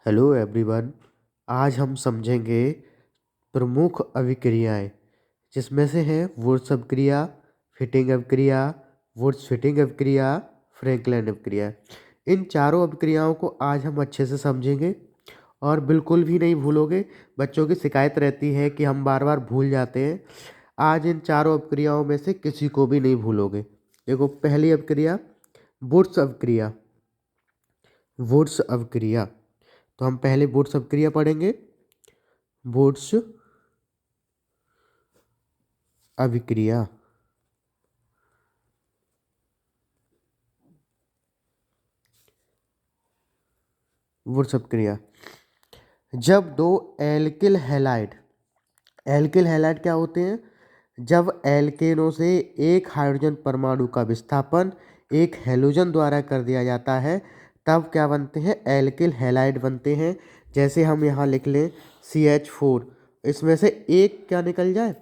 Hello everyone. आज हम समझेंगे प्रमुख अभिक्रियाएं, जिसमें से हैं वुड्स अभिक्रिया, फिटिंग अभिक्रिया, वुड्स फिटिंग अभिक्रिया, फ्रैंकलिन अभिक्रिया। इन चारों अभिक्रियाओं को आज हम अच्छे से समझेंगे और बिल्कुल भी नहीं भूलोगे। बच्चों की शिकायत रहती है कि हम बार बार भूल जाते हैं। आज इन चारों अभिक्रियाओं में से किसी को भी नहीं भूलोगे। देखो, पहली अभिक्रिया वुड्स अभिक्रिया। वुड्स अभिक्रिया, तो हम पहले वुड्स अभिक्रिया पढ़ेंगे। वुड्स अभिक्रिया। वुड्स अभिक्रिया, जब दो एल्किल हैलाइड, एल्किल हैलाइड क्या होते हैं? जब एल्केनों से एक हाइड्रोजन परमाणु का विस्थापन एक हैलोजन द्वारा कर दिया जाता है, तब क्या बनते हैं? एल्किल हैलाइड बनते हैं। जैसे हम यहाँ लिख लें CH4, इसमें से एक क्या निकल जाए?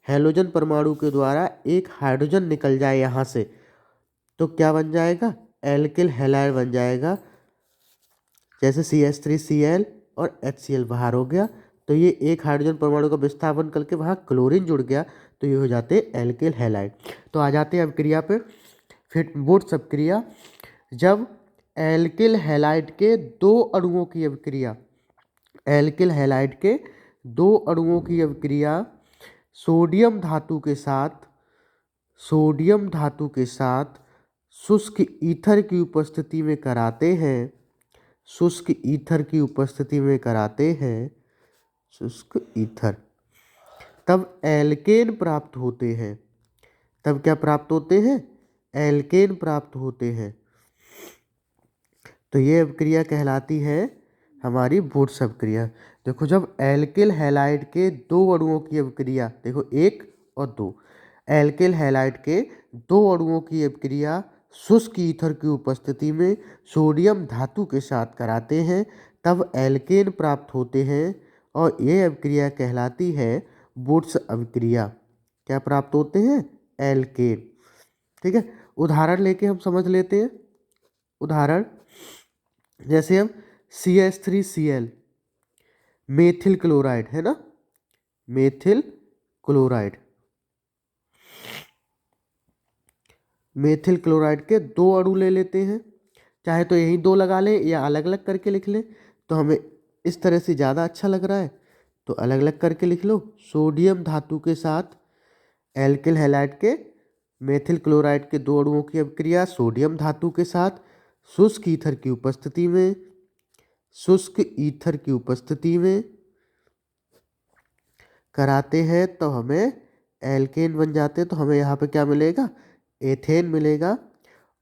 हैलोजन परमाणु के द्वारा एक हाइड्रोजन निकल जाए यहाँ से, तो क्या बन जाएगा? एल्किल हैलाइड बन जाएगा। जैसे CH3Cl और HCl बाहर हो गया, तो ये एक हाइड्रोजन परमाणु का विस्थापन करके वहाँ क्लोरीन जुड़ गया, तो ये हो जाते एल्किल हैलाइड। तो आ जाते हैं अभिक्रिया पे। फिर वुड्स अभिक्रिया, जब एल्किल हैलाइड के दो अणुओं की अभिक्रिया, एल्किल हैलाइड के दो अणुओं की अभिक्रिया सोडियम धातु के साथ, सोडियम धातु के साथ शुष्क ईथर की उपस्थिति में कराते हैं, शुष्क ईथर की उपस्थिति में कराते हैं, शुष्क ईथर, तब एल्केन प्राप्त होते हैं। तब क्या प्राप्त होते हैं? एल्केन प्राप्त होते हैं। तो ये अभिक्रिया कहलाती है हमारी वुड्स अभिक्रिया। देखो, जब एल्किल हैलाइड के दो अणुओं की अभिक्रिया, देखो एक और दो, एल्किल हैलाइड के दो अणुओं की अभिक्रिया शुष्क ईथर की उपस्थिति में सोडियम धातु के साथ कराते हैं, तब एल्केन प्राप्त होते हैं और ये अभिक्रिया कहलाती है वुड्स अभिक्रिया। क्या प्राप्त होते हैं? एल्केन। ठीक है, उदाहरण लेके हम समझ लेते हैं। उदाहरण, जैसे हम CH3Cl, मेथिल क्लोराइड है ना, मेथिल क्लोराइड, मेथिल क्लोराइड के दो अणु ले लेते हैं। चाहे तो यही दो लगा लें या अलग अलग करके लिख लें, तो हमें इस तरह से ज़्यादा अच्छा लग रहा है, तो अलग अलग करके लिख लो। सोडियम धातु के साथ एल्किल हैलाइड के मेथिल क्लोराइड के दो अणुओं की अभिक्रिया सोडियम धातु के साथ शुष्क ईथर की उपस्थिति में, शुष्क ईथर की उपस्थिति में कराते हैं, तो हमें एल्केन बन जाते हैं। तो हमें यहाँ पे क्या मिलेगा? एथेन मिलेगा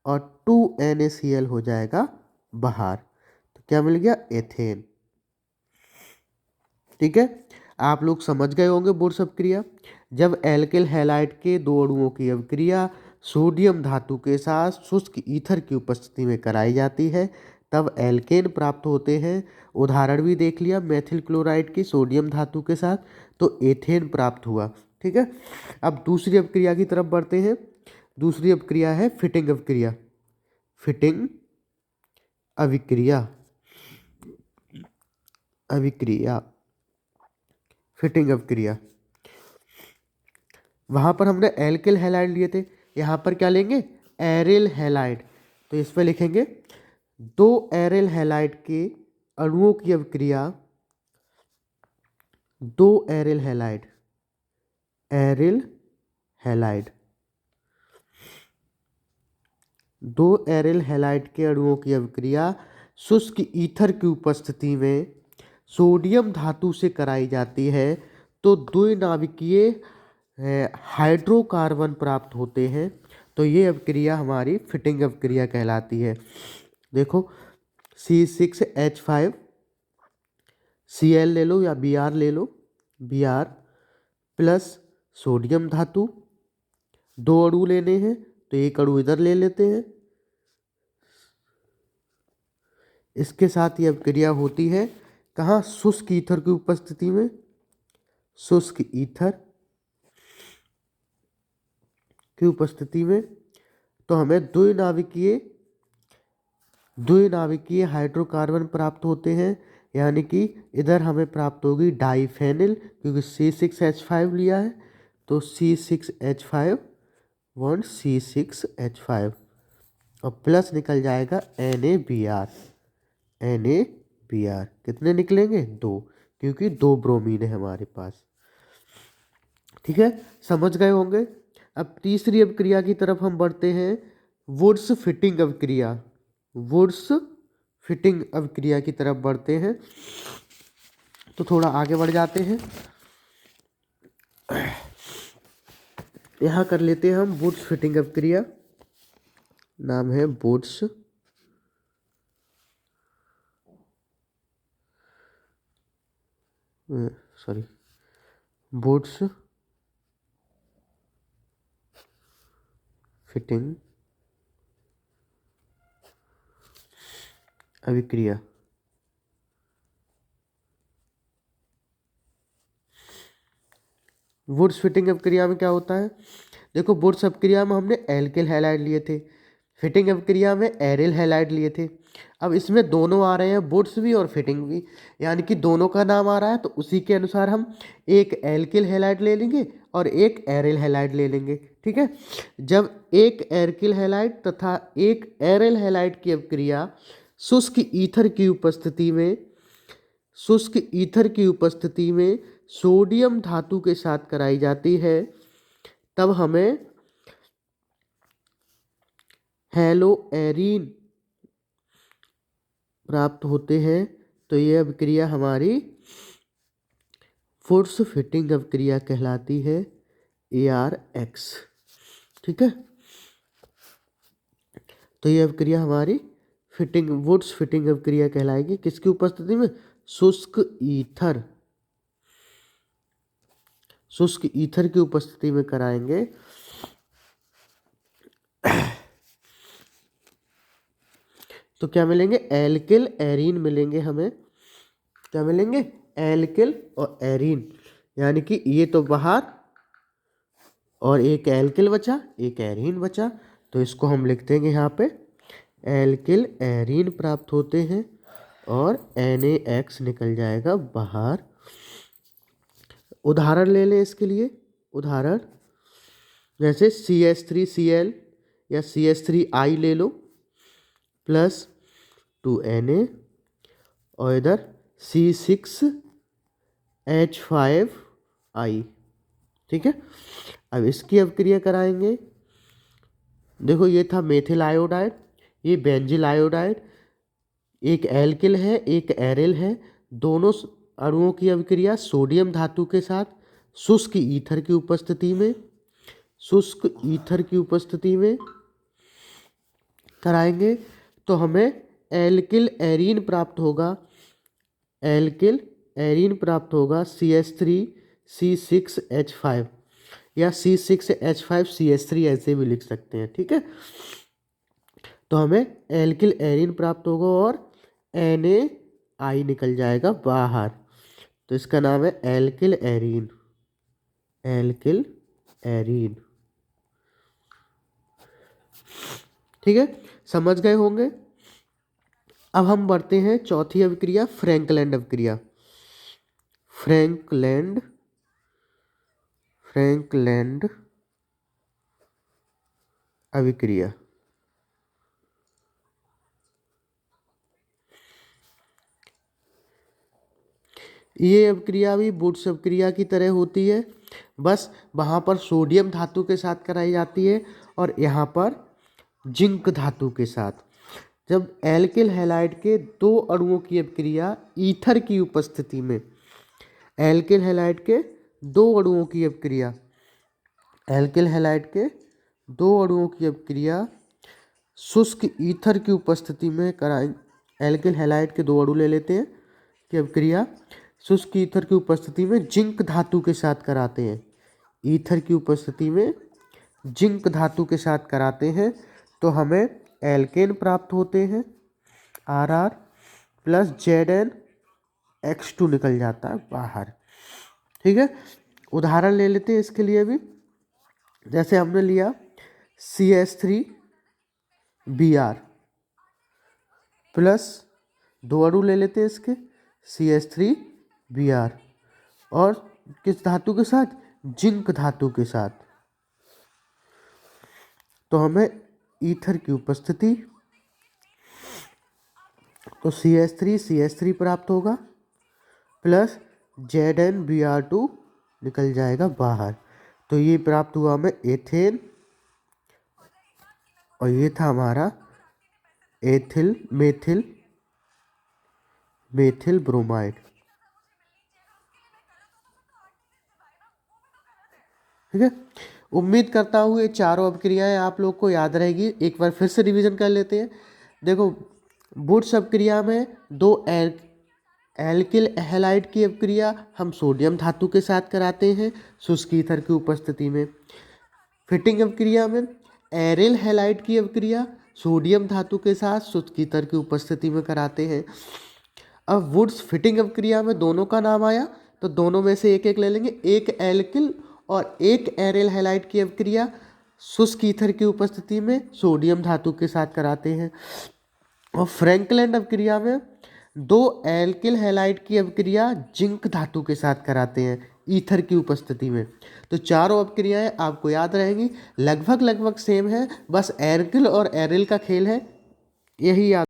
और 2NaCl हो जाएगा बाहर। तो क्या मिल गया? एथेन। ठीक है, आप लोग समझ गए होंगे वुड्स अभिक्रिया। जब एल्किल हैलाइड के दो अणुओं की अभिक्रिया सोडियम धातु के साथ शुष्क ईथर की उपस्थिति में कराई जाती है, तब एल्केन प्राप्त होते हैं। उदाहरण भी देख लिया मेथिल क्लोराइड की सोडियम धातु के साथ, तो एथेन प्राप्त हुआ। ठीक है, अब दूसरी अभिक्रिया की तरफ बढ़ते हैं। दूसरी अभिक्रिया है फिटिंग अभिक्रिया। फिटिंग अभिक्रिया, अभिक्रिया, फिटिंग अभिक्रिया। वहाँ पर हमने एल्किल हैलाइड लिए थे, यहाँ पर क्या लेंगे? Aryl halide. तो इस पर लिखेंगे दो एरिल हैलाइड के अणुओं की अभिक्रिया, दो एरिल हैलाइड, एरिल हैलाइड, दो एरिल हैलाइड के अणुओं की अभिक्रिया शुष्क ईथर की उपस्थिति में सोडियम धातु से कराई जाती है, तो द्विनाभिकीय हाइड्रोकार्बन प्राप्त होते हैं। तो ये अभिक्रिया हमारी फिटिंग अभिक्रिया कहलाती है। देखो, C6H5Cl ले लो या Br ले लो, Br प्लस सोडियम धातु, दो अणु लेने हैं, तो एक अणु इधर ले लेते हैं। इसके साथ ये अभिक्रिया होती है कहाँ? शुष्क ईथर की उपस्थिति में, शुष्क ईथर की उपस्थिति में, तो हमें द्विनाभिकीय हाइड्रोकार्बन प्राप्त होते हैं। यानी कि इधर हमें प्राप्त होगी डाइफेनिल, क्योंकि C6H5 लिया है तो C6H5 बॉन्ड C6H5 और प्लस निकल जाएगा NaBr। NaBr कितने निकलेंगे? 2, क्योंकि 2 ब्रोमीन है हमारे पास। ठीक है, समझ गए होंगे। अब तीसरी अभिक्रिया की तरफ हम बढ़ते हैं, वुड्स फिटिंग अभिक्रिया। वुड्स फिटिंग अभिक्रिया की तरफ बढ़ते हैं, तो थोड़ा आगे बढ़ जाते हैं। यहाँ कर लेते हैं हम वुड्स फिटिंग अभिक्रिया, नाम है वुड्स वुड्स फिटिंग अभिक्रिया। वुड्स फिटिंग अभिक्रिया में क्या होता है? देखो, वुड्स अभिक्रिया में हमने एल्किल हैलाइड लिए थे, फिटिंग अभिक्रिया में एरिल हैलाइड लिए थे। अब इसमें दोनों आ रहे हैं, वुड्स भी और फिटिंग भी, यानी कि दोनों का नाम आ रहा है, तो उसी के अनुसार हम एक एल्किल हैलाइड ले लेंगे और एक एरिल हैलाइड ले लेंगे। ठीक है, जब एक एल्किल हैलाइड तथा एक एरिल हैलाइड की अभिक्रिया शुष्क ईथर की उपस्थिति में सोडियम धातु के साथ कराई जाती है, तब हमें हेलोएरीन प्राप्त होते हैं। तो यह अभिक्रिया हमारी वुड्स फिटिंग अभिक्रिया कहलाती है, ARX। ठीक है, तो यह अभिक्रिया हमारी वुड्स फिटिंग अभिक्रिया कहलाएगी, किसकी उपस्थिति में? शुष्क ईथर की उपस्थिति में कराएंगे। तो क्या मिलेंगे? एल्किल एरीन मिलेंगे हमें। क्या मिलेंगे? एल्किल और एरीन, यानी कि ये तो बाहर और एक एल्किल बचा, एक एरीन बचा, तो इसको हम लिख देंगे यहाँ पे एल्किल एरीन प्राप्त होते हैं और NaX निकल जाएगा बाहर। उदाहरण ले लें इसके लिए, उदाहरण जैसे CH3Cl या CH3I ले लो प्लस 2Na और इधर C6H5I। ठीक है, अब इसकी अभिक्रिया कराएंगे। देखो, ये था मेथिल आयोडाइड, ये बेंजिल आयोडाइड, एक एल्किल है एक एरिल है, दोनों अणुओं की अभिक्रिया सोडियम धातु के साथ शुष्क ईथर की उपस्थिति में कराएंगे, तो हमें एल्किल एरीन प्राप्त होगा CH3C6H5 या C6H5CH3 ऐसे भी लिख सकते हैं। ठीक है, तो हमें एल्किल एरीन प्राप्त होगा और NaI निकल जाएगा बाहर, तो इसका नाम है एल्किल एरीन। ठीक है, समझ गए होंगे। अब हम बढ़ते हैं चौथी अभिक्रिया, फ्रैंकलैंड अभिक्रिया। फ्रैंकलैंड अभिक्रिया। ये अभिक्रिया भी वुड्स अभिक्रिया की तरह होती है, बस वहाँ पर सोडियम धातु के साथ कराई जाती है और यहाँ पर जिंक धातु के साथ। जब एल्किल हैलाइड के दो अणुओं की अभिक्रिया ईथर की उपस्थिति में, एल्किल हैलाइड के दो अणुओं की अभिक्रिया शुष्क ईथर की उपस्थिति में कराएं। एल्किल हैलाइड के दो अणु ले लेते हैं कि अभिक्रिया शुष्क ईथर की उपस्थिति में जिंक धातु के साथ कराते हैं, ईथर की उपस्थिति में जिंक धातु के साथ कराते हैं, तो हमें एल्केन प्राप्त होते हैं, RR प्लस ZnX2 निकल जाता है बाहर। ठीक है, उदाहरण ले लेते हैं इसके लिए भी, जैसे हमने लिया CH3Br प्लस दो अणु ले लेते हैं इसके CH3Br। और किस धातु के साथ? जिंक धातु के साथ। तो हमें ईथर की उपस्थिति, तो CH3 प्राप्त होगा प्लस ZnBr2 निकल जाएगा बाहर। तो ये प्राप्त हुआ हमें एथेन, और ये था हमारा मेथिल ब्रोमाइड। ठीक है, उम्मीद करता हूँ ये चारों अपक्रियाएं आप लोग को याद रहेगी। एक बार फिर से रिवीजन कर लेते हैं। देखो, वुड्स अपक्रिया में दो एल्किल हैलाइड की अपक्रिया हम सोडियम धातु के साथ कराते हैं शुष्क ईथर की उपस्थिति में। फिटिंग अपक्रिया में एरिल हैलाइड की अपक्रिया सोडियम धातु के साथ शुष्क ईथर की उपस्थिति में कराते हैं। अब वुड्स फिटिंग अपक्रिया में दोनों का नाम आया, तो दोनों में से एक एक ले लेंगे। एक एल्किल और एक एरिल हैलाइड की अपक्रिया शुष्क ईथर की उपस्थिति में सोडियम धातु के साथ कराते हैं। और फ्रैंकलैंड अपक्रिया में दो एल्किल हैलाइड की अपक्रिया जिंक धातु के साथ कराते हैं ईथर की उपस्थिति में। तो चारों अपक्रियाएं आपको याद रहेंगी, लगभग सेम है, बस एल्किल और एरिल का खेल है, यही याद